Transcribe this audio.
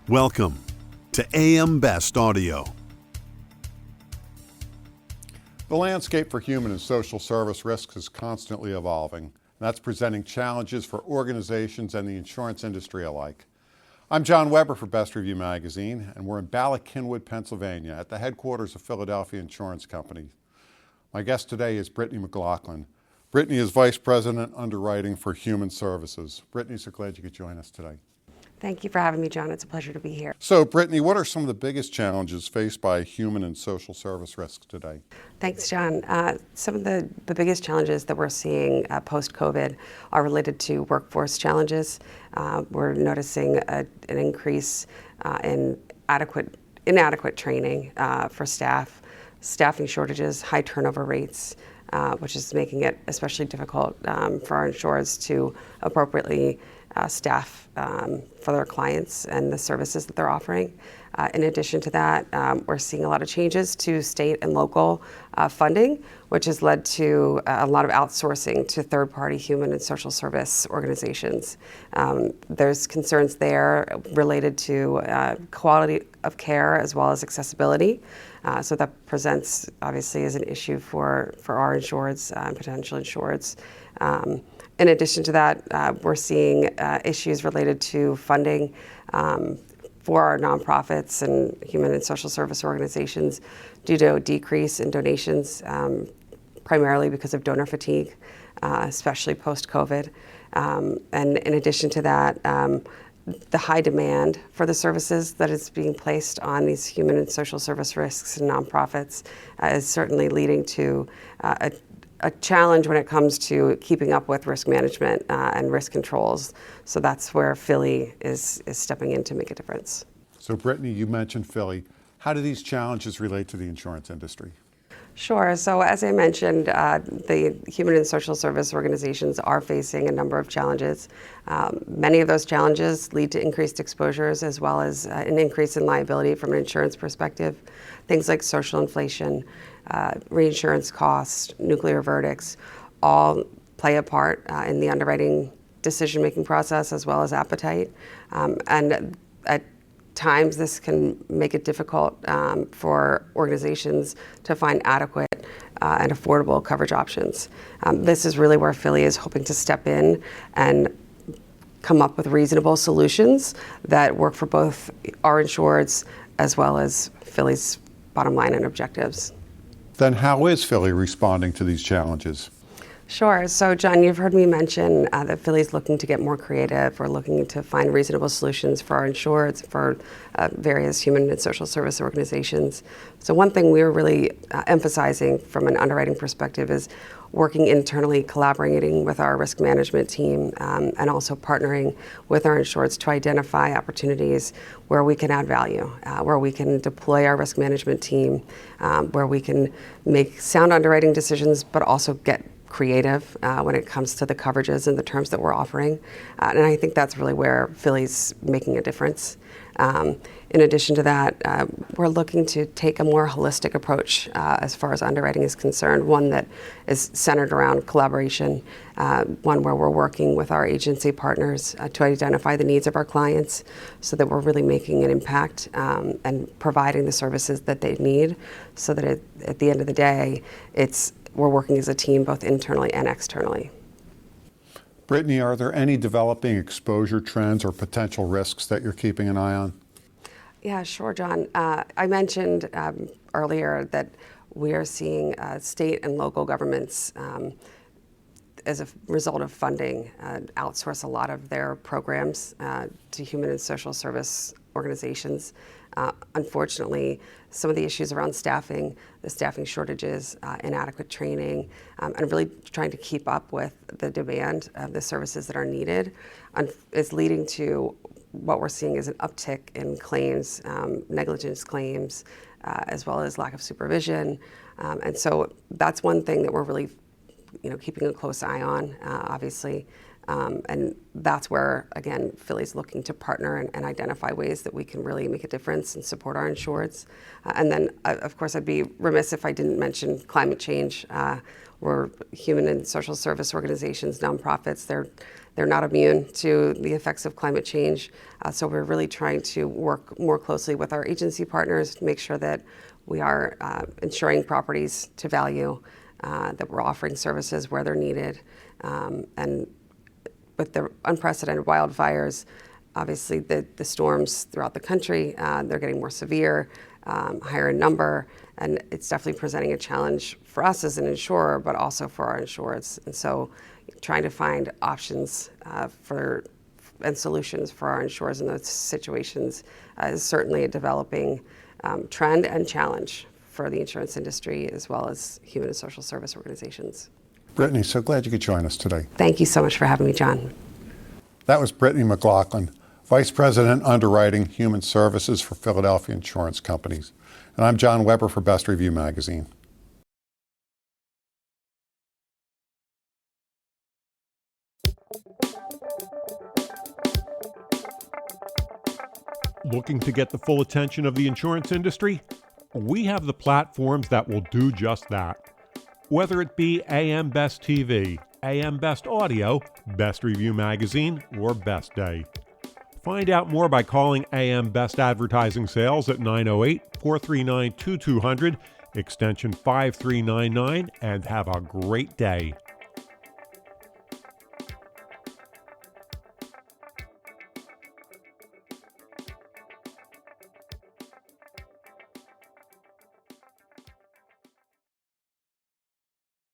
Welcome to AM Best Audio. The landscape for human and social service risks is constantly evolving, and that's presenting challenges for organizations and the insurance industry alike. I'm John Weber for Best Review Magazine, and we're in Ballackinwood, Pennsylvania, at the headquarters of Philadelphia Insurance Company. My guest today is Brittney McLaughlin. Brittney is Vice President, Underwriting for Human Services. Brittney, so glad you could join us today. Thank you for having me, John. It's a pleasure to be here. So, Brittney, what are some of the biggest challenges faced by human and social service risks today? Thanks, John. Some of the biggest challenges that we're seeing post-COVID are related to workforce challenges. We're noticing an increase in inadequate training for staff, staffing shortages, high turnover rates, which is making it especially difficult for our insurers to appropriately staff for their clients and the services that they're offering. In addition to that, we're seeing a lot of changes to state and local funding, which has led to a lot of outsourcing to third-party human and social service organizations. There's concerns there related to quality of care as well as accessibility. So that presents, obviously, as an issue for our insureds and potential insureds. In addition to that, we're seeing issues related to funding for our nonprofits and human and social service organizations due to a decrease in donations, primarily because of donor fatigue, especially post-COVID. And in addition to that, the high demand for the services that is being placed on these human and social service risks and nonprofits is certainly leading to a challenge when it comes to keeping up with risk management and risk controls. So that's where PHLY is stepping in to make a difference. So Brittney, you mentioned PHLY. How do these challenges relate to the insurance industry? Sure. So as I mentioned, the human and social service organizations are facing a number of challenges. Many of those challenges lead to increased exposures as well as an increase in liability from an insurance perspective. Things like social inflation, reinsurance costs, nuclear verdicts, all play a part in the underwriting decision-making process as well as appetite. And at times this can make it difficult for organizations to find adequate and affordable coverage options. This is really where PHLY is hoping to step in and come up with reasonable solutions that work for both our insureds as well as PHLY's bottom line and objectives. Then how is PHLY responding to these challenges? Sure. So, John, you've heard me mention that PHLY is looking to get more creative. We're looking to find reasonable solutions for our insureds, for various human and social service organizations. So one thing we're really emphasizing from an underwriting perspective is working internally, collaborating with our risk management team, and also partnering with our insureds to identify opportunities where we can add value, where we can deploy our risk management team, where we can make sound underwriting decisions, but also get creative when it comes to the coverages and the terms that we're offering. And I think that's really where PHLY's making a difference. In addition to that, we're looking to take a more holistic approach as far as underwriting is concerned, one that is centered around collaboration, one where we're working with our agency partners to identify the needs of our clients so that we're really making an impact and providing the services that they need so that at the end of the day, we're working as a team both internally and externally. Brittney, are there any developing exposure trends or potential risks that you're keeping an eye on? Yeah, sure, John. I mentioned earlier that we are seeing state and local governments, as a result of funding, outsource a lot of their programs to human and social service organizations. Unfortunately, some of the issues around staffing, the staffing shortages, inadequate training, and really trying to keep up with the demand of the services that are needed is leading to what we're seeing is an uptick in claims, negligence claims, as well as lack of supervision. And so that's one thing that we're really keeping a close eye on, obviously. And that's where, again, Philly's looking to partner and identify ways that we can really make a difference and support our insureds. And then, of course, I'd be remiss if I didn't mention climate change. We're human and social service organizations, nonprofits. They're not immune to the effects of climate change. So we're really trying to work more closely with our agency partners to make sure that we are insuring properties to value, that we're offering services where they're needed. And with the unprecedented wildfires, obviously the storms throughout the country, they're getting more severe, higher in number, and it's definitely presenting a challenge for us as an insurer, but also for our insureds. And so trying to find options and solutions for our insurers in those situations is certainly a developing trend and challenge for the insurance industry as well as human and social service organizations. Brittney, so glad you could join us today. Thank you so much for having me, John. That was Brittney McLaughlin, Vice President, Underwriting, Human Services for Philadelphia Insurance Companies. And I'm John Weber for Best Review Magazine. Looking to get the full attention of the insurance industry? We have the platforms that will do just that. Whether it be AM Best TV, AM Best Audio, Best Review Magazine, or Best Day. Find out more by calling AM Best Advertising Sales at 908-439-2200, extension 5399, and have a great day.